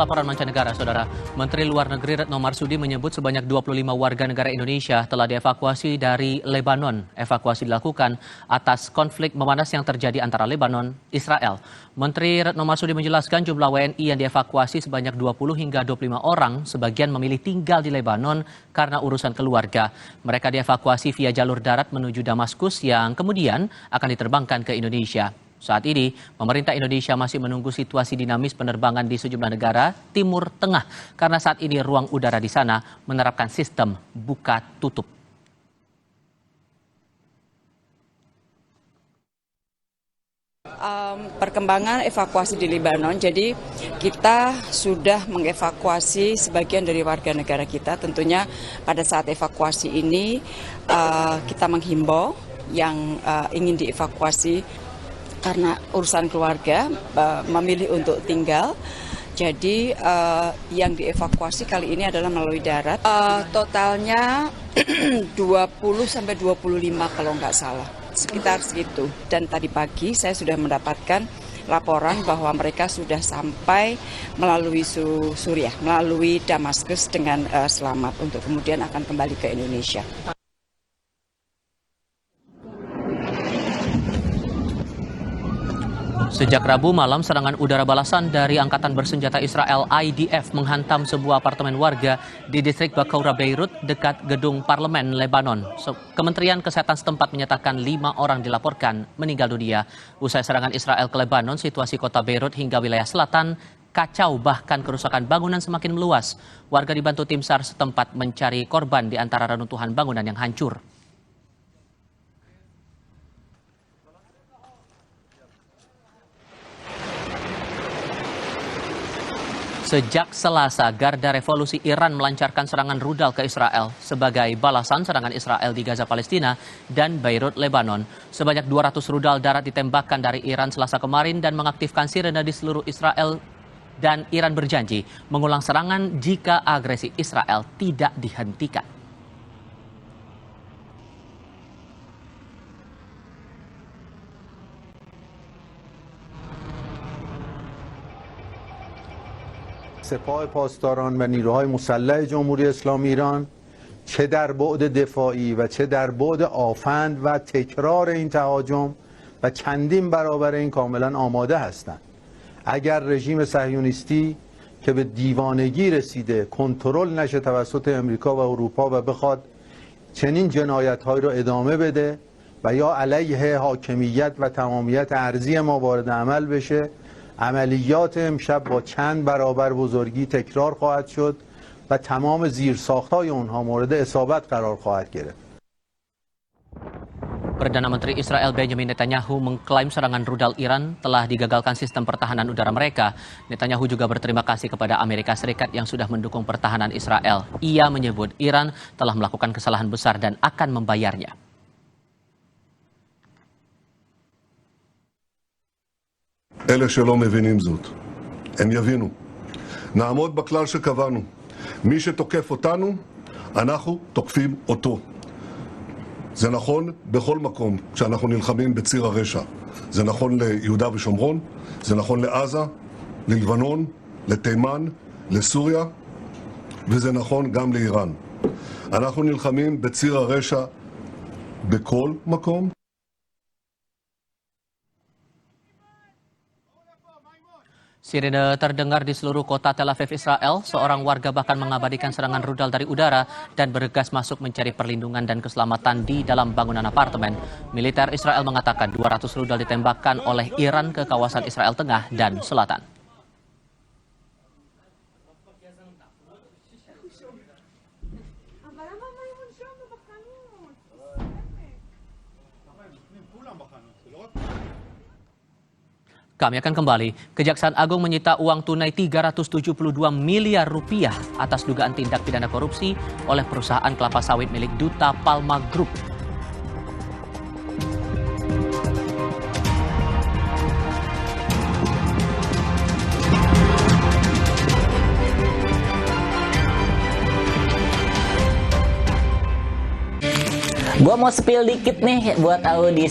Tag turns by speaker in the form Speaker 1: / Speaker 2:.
Speaker 1: laporan mancanegara, Saudara. Menteri Luar Negeri Retno Marsudi menyebut sebanyak 25 warga negara Indonesia telah dievakuasi dari Lebanon. Evakuasi dilakukan atas konflik memanas yang terjadi antara Lebanon, Israel. Menteri Retno Marsudi menjelaskan jumlah WNI yang dievakuasi sebanyak 20 hingga 25 orang, sebagian memilih tinggal di Lebanon karena urusan keluarga. Mereka dievakuasi via jalur darat menuju Damaskus yang kemudian akan diterbangkan ke Indonesia. Saat ini, pemerintah Indonesia masih menunggu situasi dinamis penerbangan di sejumlah negara Timur Tengah karena saat ini ruang udara di sana menerapkan sistem buka tutup.
Speaker 2: Perkembangan evakuasi di Lebanon, jadi kita sudah mengevakuasi sebagian dari warga negara kita. Tentunya pada saat evakuasi ini kita menghimbau yang ingin dievakuasi karena urusan keluarga memilih untuk tinggal. Jadi yang dievakuasi kali ini adalah melalui darat. Totalnya 20 sampai 25 kalau nggak salah, sekitar segitu. Dan tadi pagi saya sudah mendapatkan laporan bahwa mereka sudah sampai melalui Suriah, melalui Damaskus dengan selamat untuk kemudian akan kembali ke Indonesia.
Speaker 1: Sejak Rabu malam, serangan udara balasan dari Angkatan Bersenjata Israel IDF menghantam sebuah apartemen warga di distrik Bakaura, Beirut, dekat gedung parlemen Lebanon. Kementerian Kesehatan setempat menyatakan 5 orang dilaporkan meninggal dunia. Usai serangan Israel ke Lebanon, situasi kota Beirut hingga wilayah selatan kacau, bahkan kerusakan bangunan semakin meluas. Warga dibantu tim SAR setempat mencari korban di antara reruntuhan bangunan yang hancur. Sejak Selasa, Garda Revolusi Iran melancarkan serangan rudal ke Israel sebagai balasan serangan Israel di Gaza, Palestina, dan Beirut, Lebanon. Sebanyak 200 rudal darat ditembakkan dari Iran Selasa kemarin dan mengaktifkan sirene di seluruh Israel, dan Iran berjanji mengulang serangan jika agresi Israel tidak dihentikan.
Speaker 3: سپاه پاسداران و نیروهای مسلح جمهوری اسلامی ایران چه در بعد دفاعی و چه در بعد آفند و تکرار این تهاجم و چندین برابر این کاملا آماده هستند. اگر رژیم صهیونیستی که به دیوانگی رسیده کنترل نشه توسط امریکا و اروپا و بخواد چنین جنایت‌هایی را ادامه بده و یا علیه حاکمیت و تمامیت ارضی ما وارد عمل بشه، عملیات امشب با چند برابر بزرگی تکرار خواهد شد و تمام زیرساخت‌های اونها مورد اصابت قرار خواهد گرفت.
Speaker 1: Perdana Menteri Israel Benjamin Netanyahu mengklaim serangan rudal Iran telah digagalkan sistem pertahanan udara mereka. Netanyahu juga berterima kasih kepada Amerika Serikat yang sudah mendukung pertahanan Israel. Ia menyebut Iran telah melakukan kesalahan besar dan akan membayarnya.
Speaker 4: אלה שלא מבינים זאת, הם יבינו. נעמוד בכלל שקבענו. מי שתוקף אותנו, אנחנו תוקפים אותו. זה נכון בכל מקום כשאנחנו נלחמים בציר הרשע. זה נכון ליהודה ושומרון, זה נכון לעזה, ללבנון, לתימן, לסוריה, וזה נכון גם לאיראן. אנחנו נלחמים בציר הרשע בכל מקום.
Speaker 1: Sirene terdengar di seluruh kota Tel Aviv, Israel. Seorang warga bahkan mengabadikan serangan rudal dari udara dan bergegas masuk mencari perlindungan dan keselamatan di dalam bangunan apartemen. Militer Israel mengatakan 200 rudal ditembakkan oleh Iran ke kawasan Israel Tengah dan Selatan. Kami akan kembali. Kejaksaan Agung menyita uang tunai 372 miliar rupiah atas dugaan tindak pidana korupsi oleh perusahaan kelapa sawit milik Duta Palma Group.
Speaker 5: Gua mau spill dikit nih buat audisi.